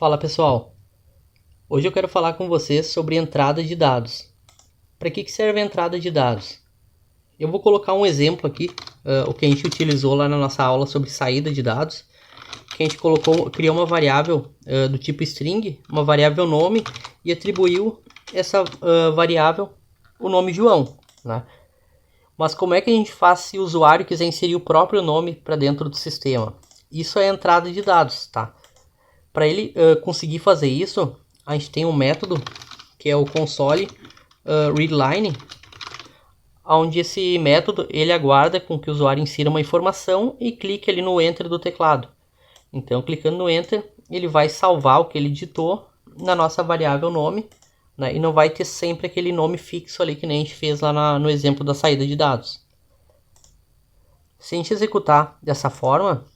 Fala pessoal, hoje eu quero falar com vocês sobre entrada de dados. Para que serve a entrada de dados? Eu vou colocar um exemplo aqui, o que a gente utilizou lá na nossa aula sobre saída de dados, que a gente criou uma variável do tipo string, uma variável nome, e atribuiu essa variável o nome João, né? Mas como é que a gente faz se o usuário quiser inserir o próprio nome para dentro do sistema? Isso é a entrada de dados, tá? Para ele conseguir fazer isso, a gente tem um método que é o console readline, onde esse método ele aguarda com que o usuário insira uma informação e clique ali no Enter do teclado. Então, clicando no Enter, ele vai salvar o que ele digitou na nossa variável nome, né? E não vai ter sempre aquele nome fixo ali que nem a gente fez lá no exemplo da saída de dados. Se a gente executar dessa forma,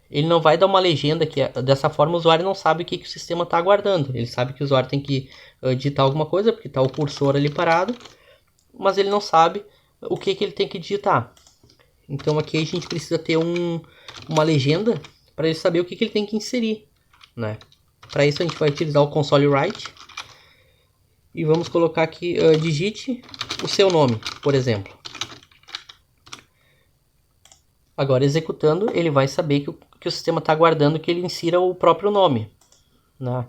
ele não vai dar uma legenda que dessa forma o usuário não sabe o que o sistema está aguardando. Ele sabe que o usuário tem que digitar alguma coisa, porque está o cursor ali parado, mas ele não sabe o que ele tem que digitar. Então aqui a gente precisa ter uma legenda para ele saber o que ele tem que inserir, né? Para isso a gente vai utilizar o console write e vamos colocar aqui, digite o seu nome, por exemplo. Agora executando, ele vai saber que o sistema está aguardando que ele insira o próprio nome, né?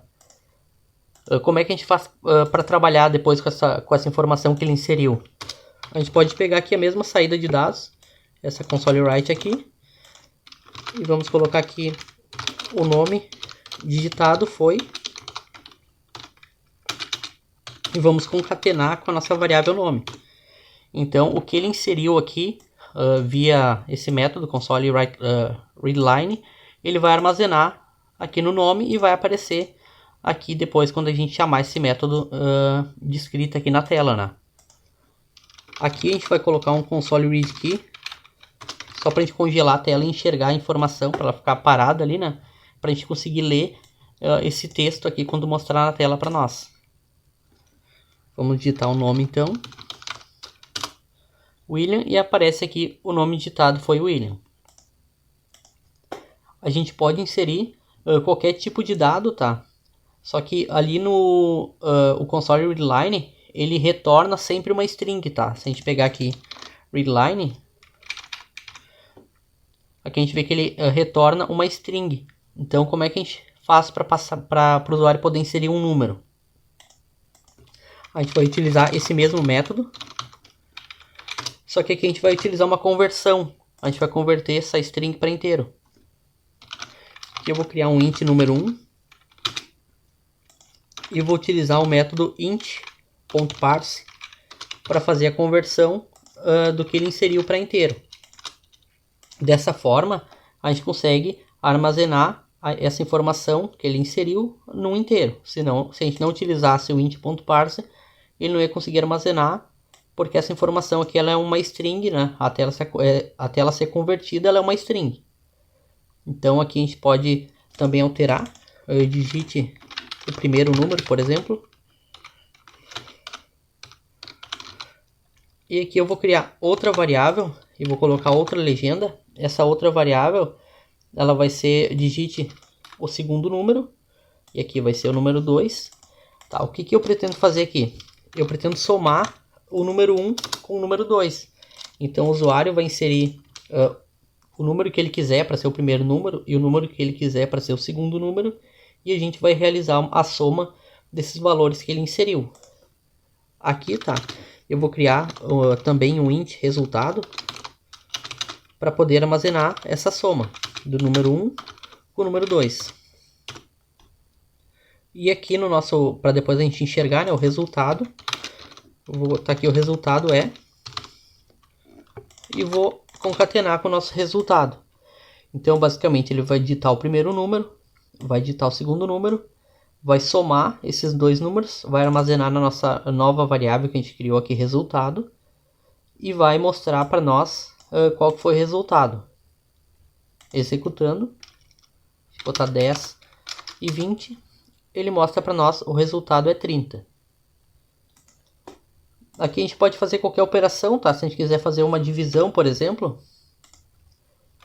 Como é que a gente faz para trabalhar depois com essa informação que ele inseriu? A gente pode pegar aqui a mesma saída de dados, essa console write aqui, e vamos colocar aqui o nome digitado foi, e vamos concatenar com a nossa variável nome. Então o que ele inseriu aqui via esse método console readline, ele vai armazenar aqui no nome e vai aparecer aqui depois quando a gente chamar esse método de escrita aqui na tela, né? Aqui a gente vai colocar um console read key, só para a gente congelar a tela e enxergar a informação, para ela ficar parada ali, né? Para a gente conseguir ler esse texto aqui quando mostrar na tela para nós. Vamos digitar o nome então, William, e aparece aqui o nome digitado foi William. A gente pode inserir qualquer tipo de dado, tá? Só que ali no o console readline, ele retorna sempre uma string, tá? Se a gente pegar aqui readline, aqui a gente vê que ele retorna uma string. Então como é que a gente faz para o usuário poder inserir um número? A gente vai utilizar esse mesmo método, só que aqui a gente vai utilizar uma conversão. A gente vai converter essa string para inteiro. Aqui eu vou criar um int número 1 e vou utilizar o método int.parse para fazer a conversão do que ele inseriu para inteiro. Dessa forma, a gente consegue armazenar essa informação que ele inseriu num inteiro. Senão, se a gente não utilizasse o int.parse, ele não ia conseguir armazenar, porque essa informação aqui ela é uma string, né? Até ela ser convertida, ela é uma string. Então aqui a gente pode também alterar, digite o primeiro número, por exemplo. E aqui eu vou criar outra variável e vou colocar outra legenda. Essa outra variável, ela vai ser digite o segundo número, e aqui vai ser o número 2. Tá, o que eu pretendo fazer aqui? Eu pretendo somar o número 1 com o número 2. Então o usuário vai inserir o número que ele quiser para ser o primeiro número e o número que ele quiser para ser o segundo número, e a gente vai realizar a soma desses valores que ele inseriu. Aqui, tá, eu vou criar também um int resultado para poder armazenar essa soma do número 1 com o número 2. E aqui no nosso, para depois a gente enxergar, né, o resultado, eu vou botar aqui o resultado e vou concatenar com o nosso resultado. Então basicamente ele vai digitar o primeiro número, vai digitar o segundo número, vai somar esses dois números, vai armazenar na nossa nova variável que a gente criou aqui, resultado, e vai mostrar para nós qual que foi o resultado. Executando, se botar 10 e 20, ele mostra para nós o resultado é 30. Aqui a gente pode fazer qualquer operação, tá? Se a gente quiser fazer uma divisão, por exemplo,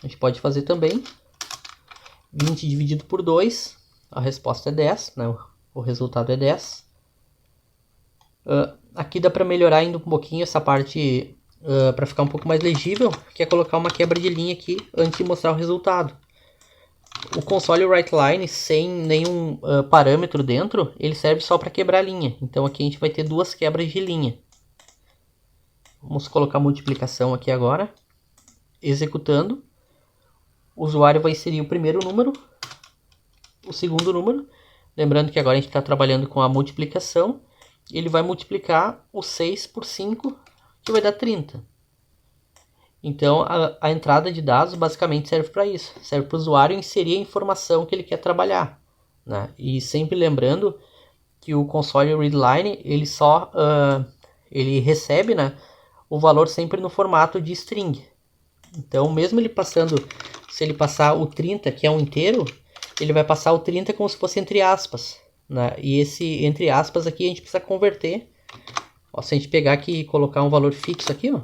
a gente pode fazer também. 20 dividido por 2 a resposta é 10, né? O resultado é 10. Aqui dá para melhorar ainda um pouquinho essa parte para ficar um pouco mais legível, que é colocar uma quebra de linha aqui antes de mostrar o resultado. O console WriteLine sem nenhum parâmetro dentro, ele serve só para quebrar linha. Então aqui a gente vai ter duas quebras de linha. Vamos colocar multiplicação aqui agora. Executando. O usuário vai inserir o primeiro número, o segundo número. Lembrando que agora a gente está trabalhando com a multiplicação. Ele vai multiplicar o 6 por 5, que vai dar 30. Então a entrada de dados basicamente serve para isso. Serve para o usuário inserir a informação que ele quer trabalhar, né? E sempre lembrando que o console readline ele só ele recebe, né, o valor sempre no formato de string. Então mesmo ele passando, se ele passar o 30, que é um inteiro, ele vai passar o 30 como se fosse entre aspas, né? E esse entre aspas aqui a gente precisa converter. Ó, se a gente pegar aqui e colocar um valor fixo aqui, ó,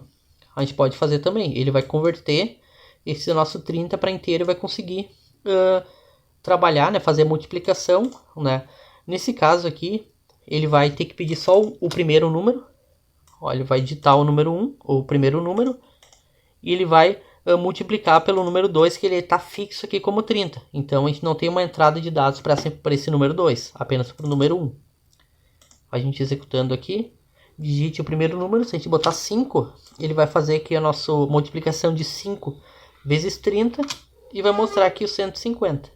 a gente pode fazer também. Ele vai converter esse nosso 30 para inteiro e vai conseguir trabalhar, né, fazer a multiplicação, né? Nesse caso aqui, ele vai ter que pedir só o primeiro número. Ó, ele vai digitar o número 1, ou o primeiro número, e ele vai multiplicar pelo número 2, que ele está fixo aqui como 30. Então a gente não tem uma entrada de dados para esse número 2, apenas para o número 1. A gente executando aqui, digite o primeiro número. Se a gente botar 5, ele vai fazer aqui a nossa multiplicação de 5 vezes 30 e vai mostrar aqui o 150.